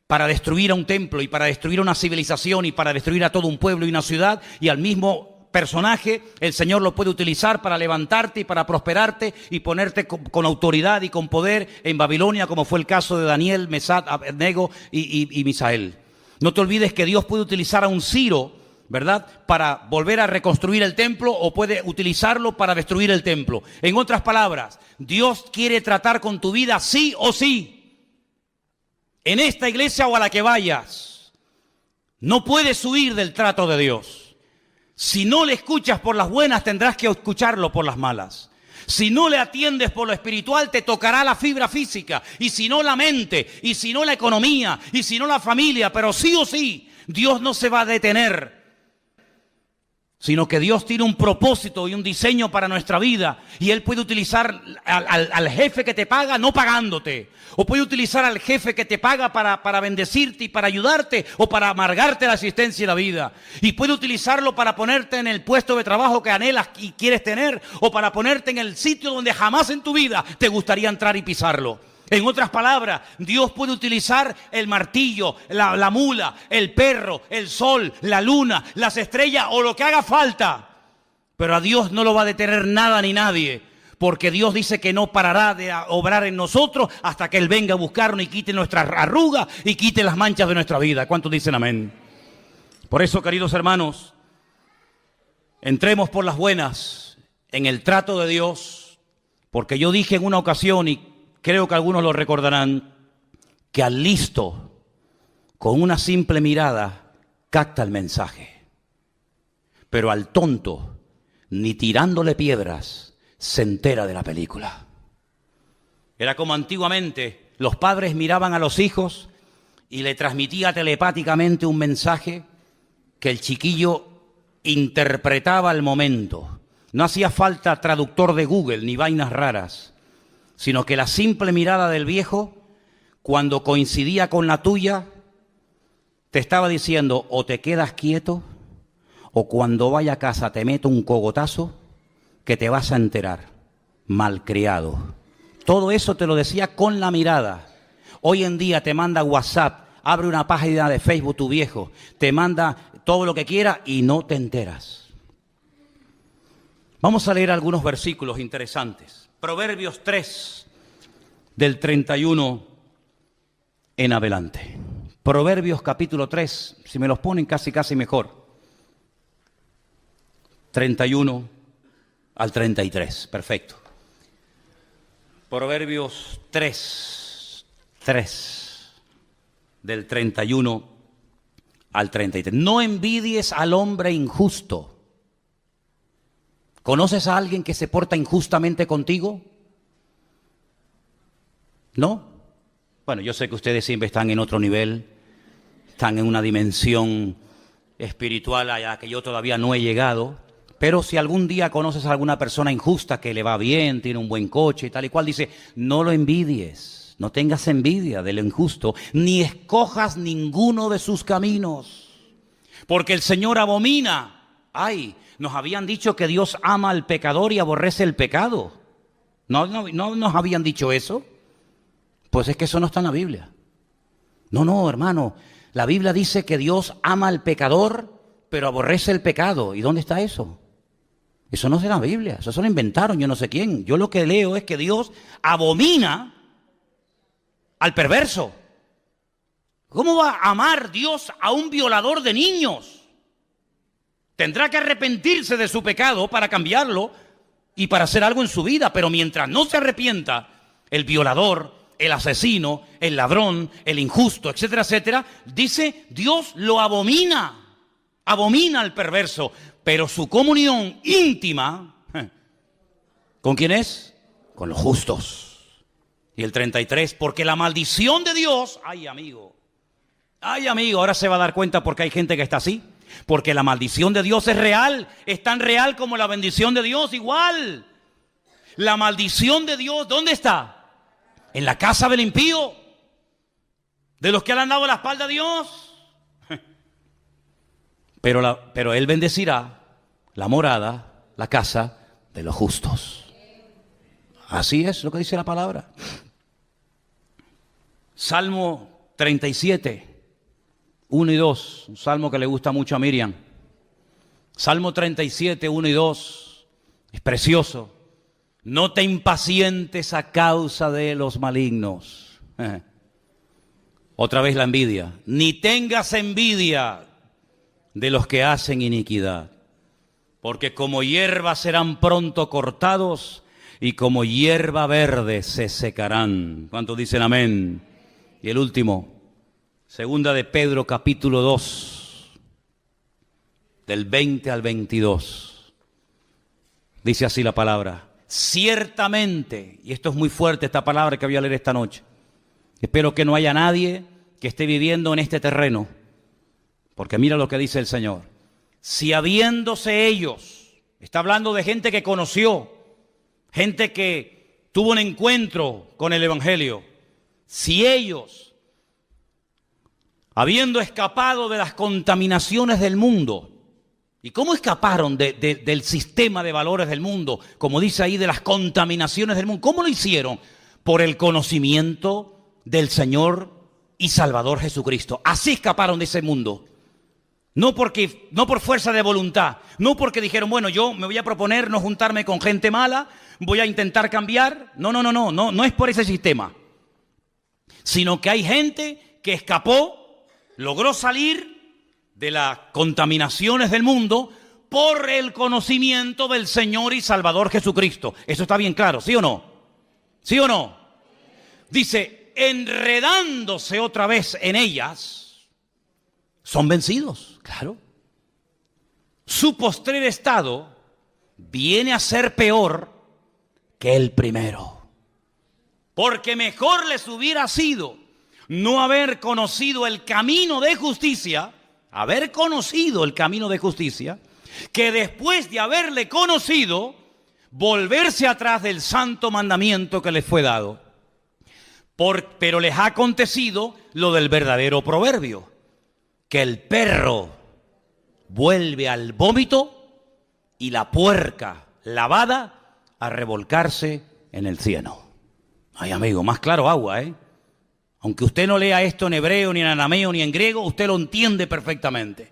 para destruir a un templo y para destruir una civilización y para destruir a todo un pueblo y una ciudad, y al mismo personaje el Señor lo puede utilizar para levantarte y para prosperarte y ponerte con autoridad y con poder en Babilonia, como fue el caso de Daniel, Mesac, Abednego y Misael. No te olvides que Dios puede utilizar a un Ciro, ¿verdad?, para volver a reconstruir el templo, o puede utilizarlo para destruir el templo. En otras palabras, Dios quiere tratar con tu vida sí o sí. En esta iglesia o a la que vayas, no puedes huir del trato de Dios. Si no le escuchas por las buenas, tendrás que escucharlo por las malas. Si no le atiendes por lo espiritual, te tocará la fibra física, y si no la mente, y si no la economía, y si no la familia, pero sí o sí, Dios no se va a detener, sino que Dios tiene un propósito y un diseño para nuestra vida, y Él puede utilizar al jefe que te paga no pagándote, o puede utilizar al jefe que te paga para bendecirte y para ayudarte, o para amargarte la existencia y la vida, y puede utilizarlo para ponerte en el puesto de trabajo que anhelas y quieres tener, o para ponerte en el sitio donde jamás en tu vida te gustaría entrar y pisarlo. En otras palabras, Dios puede utilizar el martillo, la mula, el perro, el sol, la luna, las estrellas o lo que haga falta. Pero a Dios no lo va a detener nada ni nadie, porque Dios dice que no parará de obrar en nosotros hasta que Él venga a buscarnos y quite nuestras arrugas y quite las manchas de nuestra vida. ¿Cuántos dicen amén? Por eso, queridos hermanos, entremos por las buenas en el trato de Dios, porque yo dije en una ocasión, y creo que algunos lo recordarán, que al listo, con una simple mirada, capta el mensaje. Pero al tonto, ni tirándole piedras, se entera de la película. Era como antiguamente, los padres miraban a los hijos y le transmitía telepáticamente un mensaje que el chiquillo interpretaba al momento. No hacía falta traductor de Google ni vainas raras, sino que la simple mirada del viejo, cuando coincidía con la tuya, te estaba diciendo o te quedas quieto, o cuando vaya a casa te meto un cogotazo que te vas a enterar, malcriado. Todo eso te lo decía con la mirada. Hoy en día te manda WhatsApp, abre una página de Facebook tu viejo, te manda todo lo que quiera y no te enteras. Vamos a leer algunos versículos interesantes. Proverbios 3, del 31 en adelante. Proverbios capítulo 3, si me los ponen casi mejor. 31 al 33, perfecto. Proverbios 3, del 31 al 33. No envidies al hombre injusto. ¿Conoces a alguien que se porta injustamente contigo? ¿No? Bueno, yo sé que ustedes siempre están en otro nivel, están en una dimensión espiritual a la que yo todavía no he llegado, pero si algún día conoces a alguna persona injusta que le va bien, tiene un buen coche y tal y cual, dice, no lo envidies, no tengas envidia del injusto, ni escojas ninguno de sus caminos, porque el Señor abomina. Ay, nos habían dicho que Dios ama al pecador y aborrece el pecado. ¿No nos habían dicho eso? Pues es que eso no está en la Biblia. No, hermano. La Biblia dice que Dios ama al pecador, pero aborrece el pecado. ¿Y dónde está eso? Eso no es en la Biblia. Eso se lo inventaron yo no sé quién. Yo lo que leo es que Dios abomina al perverso. ¿Cómo va a amar Dios a un violador de niños? Tendrá que arrepentirse de su pecado para cambiarlo y para hacer algo en su vida. Pero mientras no se arrepienta, el violador, el asesino, el ladrón, el injusto, etcétera, etcétera, dice, Dios lo abomina al perverso, pero su comunión íntima, ¿con quién es? Con los justos. Y el 33, porque la maldición de Dios, ay amigo, ahora se va a dar cuenta porque hay gente que está así, porque la maldición de Dios es real, es tan real como la bendición de Dios, igual. La maldición de Dios, ¿dónde está? En la casa del impío, de los que le han dado la espalda a Dios. Pero Él bendecirá la morada, la casa de los justos. Así es lo que dice la palabra. Salmo 37, 1 y 2, un salmo que le gusta mucho a Miriam. Salmo 37, 1 y 2, es precioso. No te impacientes a causa de los malignos. Otra vez la envidia. Ni tengas envidia de los que hacen iniquidad, porque como hierba serán pronto cortados y como hierba verde se secarán. ¿Cuántos dicen amén? Y el último, segunda de Pedro capítulo 2, del 20 al 22. Dice así la palabra. Ciertamente, y esto es muy fuerte esta palabra que voy a leer esta noche, espero que no haya nadie que esté viviendo en este terreno, porque mira lo que dice el Señor. Si habiéndose ellos, está hablando de gente que conoció, gente que tuvo un encuentro con el Evangelio, si ellos, habiendo escapado de las contaminaciones del mundo, ¿y cómo escaparon del sistema de valores del mundo? Como dice ahí, de las contaminaciones del mundo. ¿Cómo lo hicieron? Por el conocimiento del Señor y Salvador Jesucristo. Así escaparon de ese mundo. No por fuerza de voluntad. No porque dijeron, bueno, yo me voy a proponer no juntarme con gente mala, voy a intentar cambiar. No es por ese sistema. Sino que hay gente que escapó, logró salir de las contaminaciones del mundo por el conocimiento del Señor y Salvador Jesucristo. Eso está bien claro, ¿sí o no? ¿Sí o no? Dice, enredándose otra vez en ellas, son vencidos, claro. Su postrer estado viene a ser peor que el primero. Porque mejor les hubiera sido no haber conocido el camino de justicia, que después de haberle conocido, volverse atrás del santo mandamiento que les fue dado. Pero les ha acontecido lo del verdadero proverbio, que el perro vuelve al vómito y la puerca lavada a revolcarse en el cieno. Ay, amigo, más claro agua, ¿eh? Aunque usted no lea esto en hebreo, ni en arameo, ni en griego, usted lo entiende perfectamente.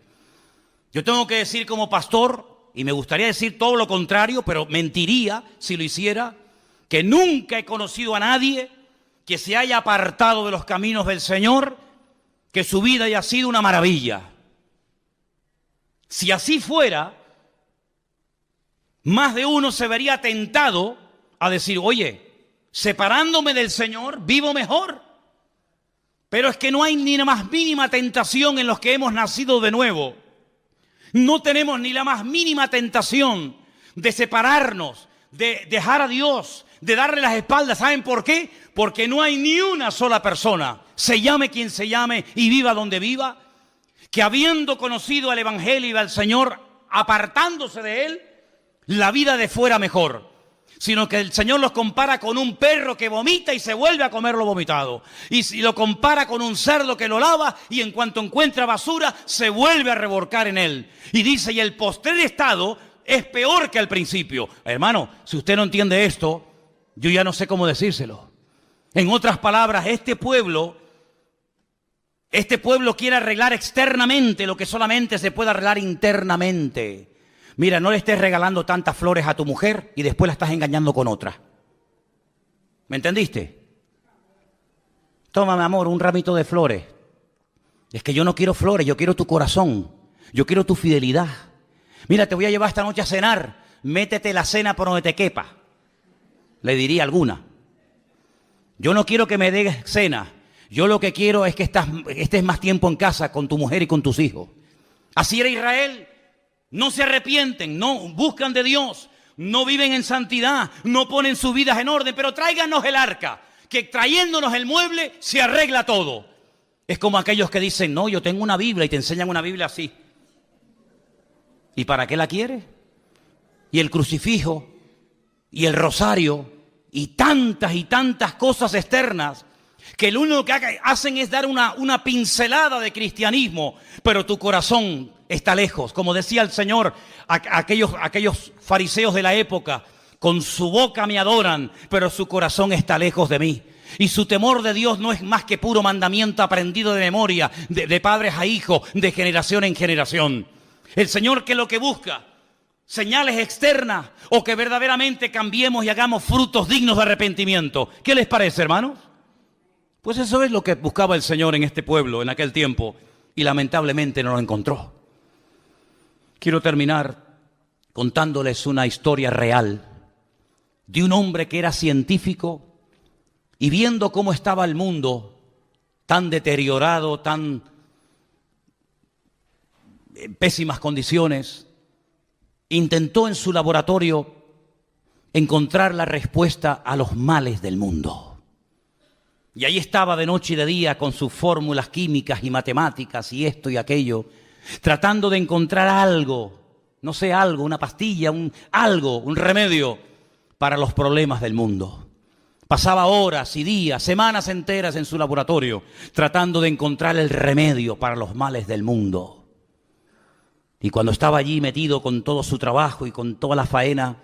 Yo tengo que decir como pastor, y me gustaría decir todo lo contrario, pero mentiría si lo hiciera, que nunca he conocido a nadie que se haya apartado de los caminos del Señor, que su vida haya sido una maravilla. Si así fuera, más de uno se vería tentado a decir, oye, separándome del Señor, vivo mejor. Pero es que no hay ni la más mínima tentación en los que hemos nacido de nuevo. No tenemos ni la más mínima tentación de separarnos, de dejar a Dios, de darle las espaldas. ¿Saben por qué? Porque no hay ni una sola persona, se llame quien se llame y viva donde viva, que habiendo conocido al Evangelio y al Señor, apartándose de Él, la vida de fuera mejor. Sino que el Señor los compara con un perro que vomita y se vuelve a comer lo vomitado. Y si lo compara con un cerdo que lo lava y en cuanto encuentra basura, se vuelve a revolcar en él. Y dice, y el postrer estado es peor que al principio. Hermano, si usted no entiende esto, yo ya no sé cómo decírselo. En otras palabras, este pueblo quiere arreglar externamente lo que solamente se puede arreglar internamente. Mira, no le estés regalando tantas flores a tu mujer y después la estás engañando con otra. ¿Me entendiste? Toma, mi amor, un ramito de flores. Es que yo no quiero flores, yo quiero tu corazón. Yo quiero tu fidelidad. Mira, te voy a llevar esta noche a cenar. Métete la cena por donde te quepa. Le diría alguna. Yo no quiero que me des cena. Yo lo que quiero es que estés más tiempo en casa con tu mujer y con tus hijos. Así era Israel. No se arrepienten, no buscan de Dios, no viven en santidad, no ponen sus vidas en orden, pero tráiganos el arca, que trayéndonos el mueble se arregla todo. Es como aquellos que dicen, no, yo tengo una Biblia y te enseñan una Biblia así. ¿Y para qué la quieres? Y el crucifijo, y el rosario, y tantas cosas externas, que lo único que hacen es dar una pincelada de cristianismo, pero tu corazón está lejos. Como decía el Señor, aquellos fariseos de la época, con su boca me adoran, pero su corazón está lejos de mí. Y su temor de Dios no es más que puro mandamiento aprendido de memoria, de padres a hijos, de generación en generación. El Señor, que lo que busca, señales externas, o que verdaderamente cambiemos y hagamos frutos dignos de arrepentimiento. ¿Qué les parece, hermanos? Pues eso es lo que buscaba el Señor en este pueblo en aquel tiempo, y lamentablemente no lo encontró. Quiero terminar contándoles una historia real de un hombre que era científico y viendo cómo estaba el mundo tan deteriorado, tan en pésimas condiciones, intentó en su laboratorio encontrar la respuesta a los males del mundo. Y ahí estaba de noche y de día con sus fórmulas químicas y matemáticas y esto y aquello, tratando de encontrar algo, no sé, algo, una pastilla, un remedio para los problemas del mundo. Pasaba horas y días, semanas enteras en su laboratorio, tratando de encontrar el remedio para los males del mundo. Y cuando estaba allí metido con todo su trabajo y con toda la faena,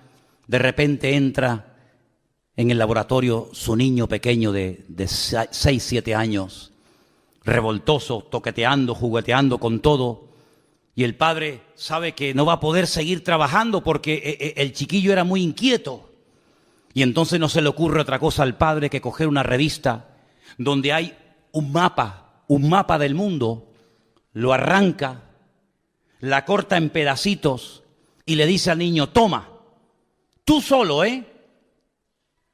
de repente entra en el laboratorio su niño pequeño de 6, 7 años, revoltoso, toqueteando, jugueteando con todo. Y el padre sabe que no va a poder seguir trabajando porque el chiquillo era muy inquieto. Y entonces no se le ocurre otra cosa al padre que coger una revista donde hay un mapa del mundo, lo arranca, la corta en pedacitos y le dice al niño, toma, tú solo,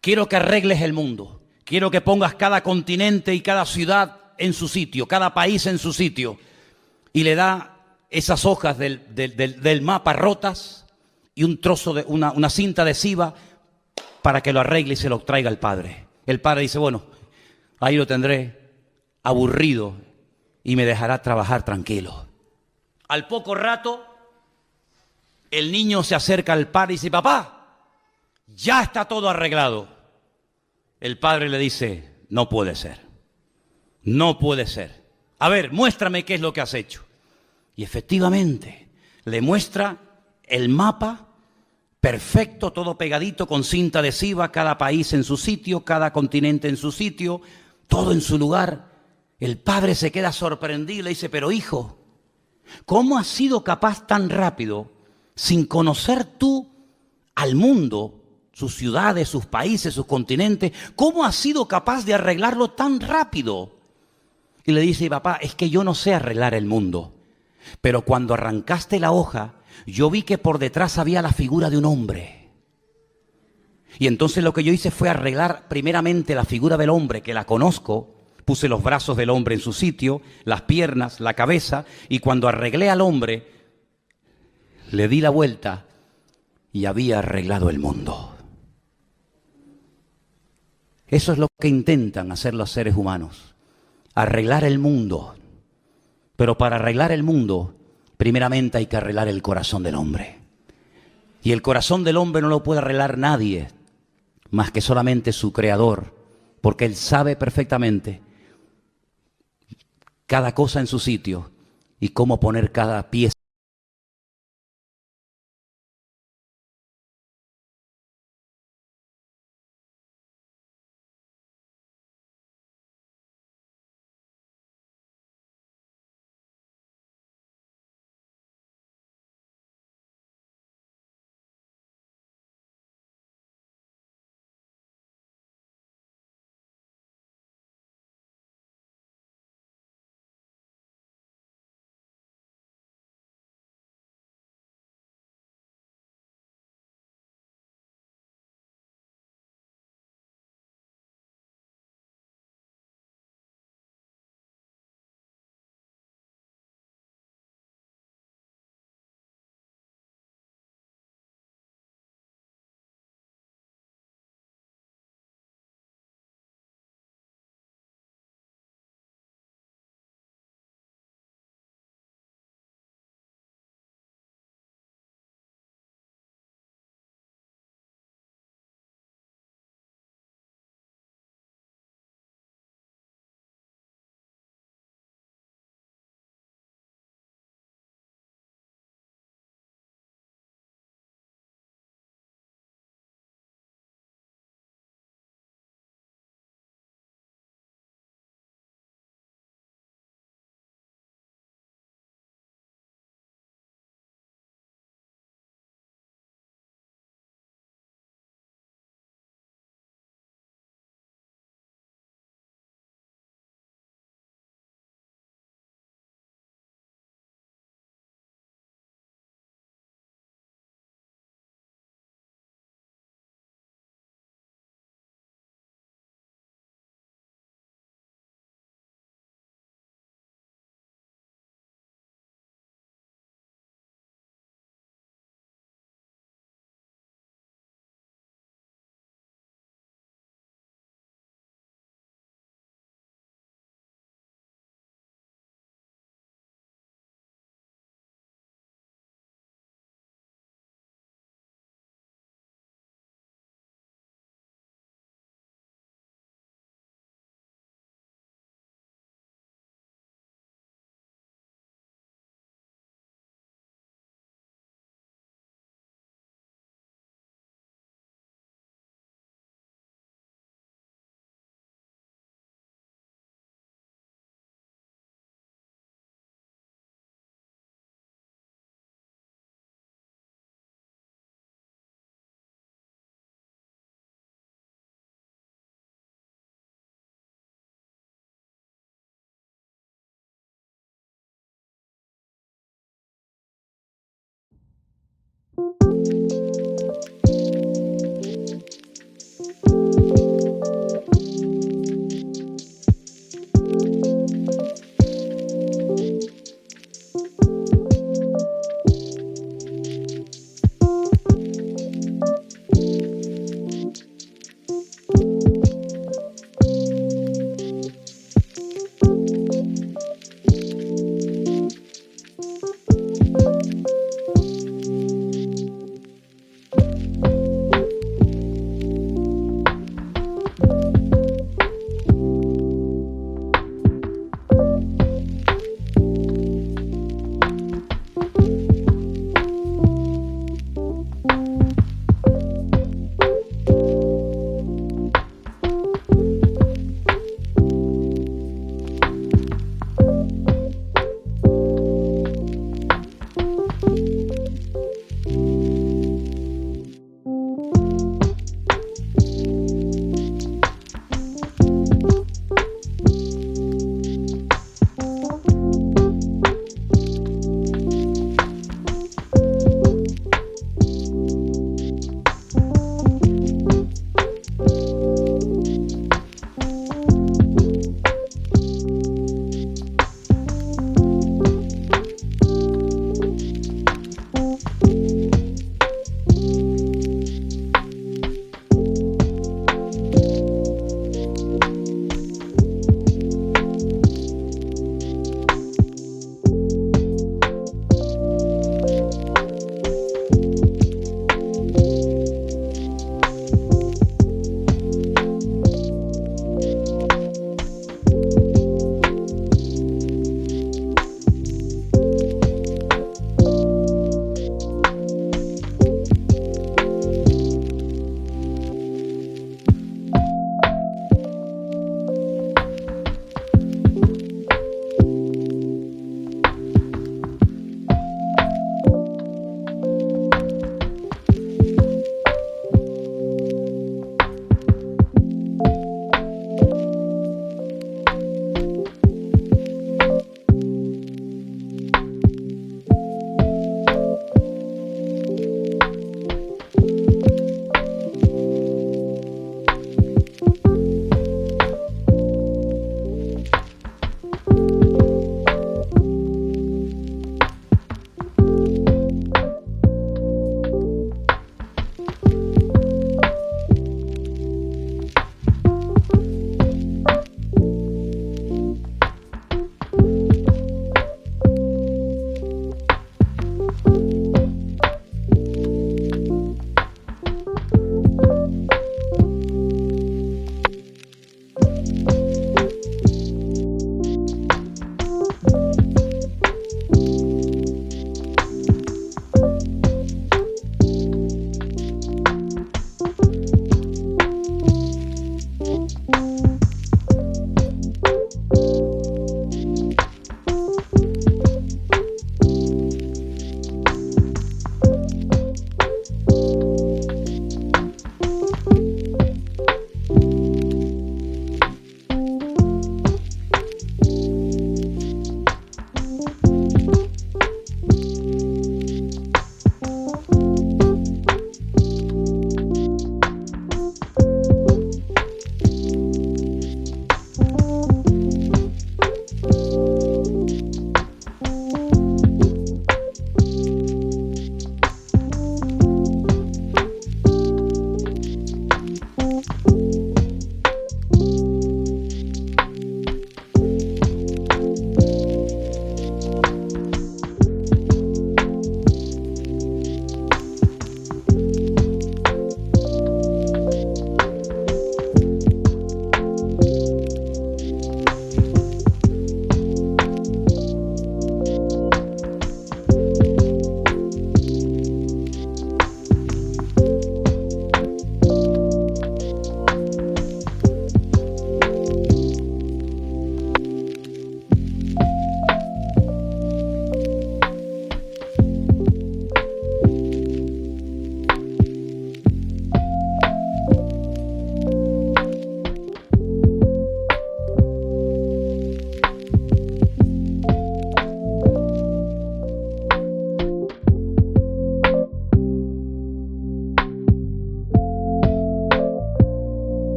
quiero que arregles el mundo, quiero que pongas cada continente y cada ciudad en su sitio, cada país en su sitio. Y le da esas hojas del mapa rotas y un trozo de una cinta adhesiva para que lo arregle y se lo traiga al padre. El padre dice, bueno, ahí lo tendré aburrido y me dejará trabajar tranquilo. Al poco rato, el niño se acerca al padre y dice, papá, ya está todo arreglado. El padre le dice, no puede ser, no puede ser. A ver, muéstrame qué es lo que has hecho. Y efectivamente, le muestra el mapa perfecto, todo pegadito con cinta adhesiva, cada país en su sitio, cada continente en su sitio, todo en su lugar. El padre se queda sorprendido y le dice, pero hijo, ¿cómo has sido capaz tan rápido, sin conocer tú al mundo, sus ciudades, sus países, sus continentes, ¿cómo has sido capaz de arreglarlo tan rápido? Y le dice, papá, es que yo no sé arreglar el mundo, pero cuando arrancaste la hoja, yo vi que por detrás había la figura de un hombre. Y entonces lo que yo hice fue arreglar primeramente la figura del hombre, que la conozco. Puse los brazos del hombre en su sitio, las piernas, la cabeza, y cuando arreglé al hombre, le di la vuelta y había arreglado el mundo. Eso es lo que intentan hacer los seres humanos, arreglar el mundo. Pero para arreglar el mundo, primeramente hay que arreglar el corazón del hombre. Y el corazón del hombre no lo puede arreglar nadie, más que solamente su creador, porque él sabe perfectamente cada cosa en su sitio y cómo poner cada pieza.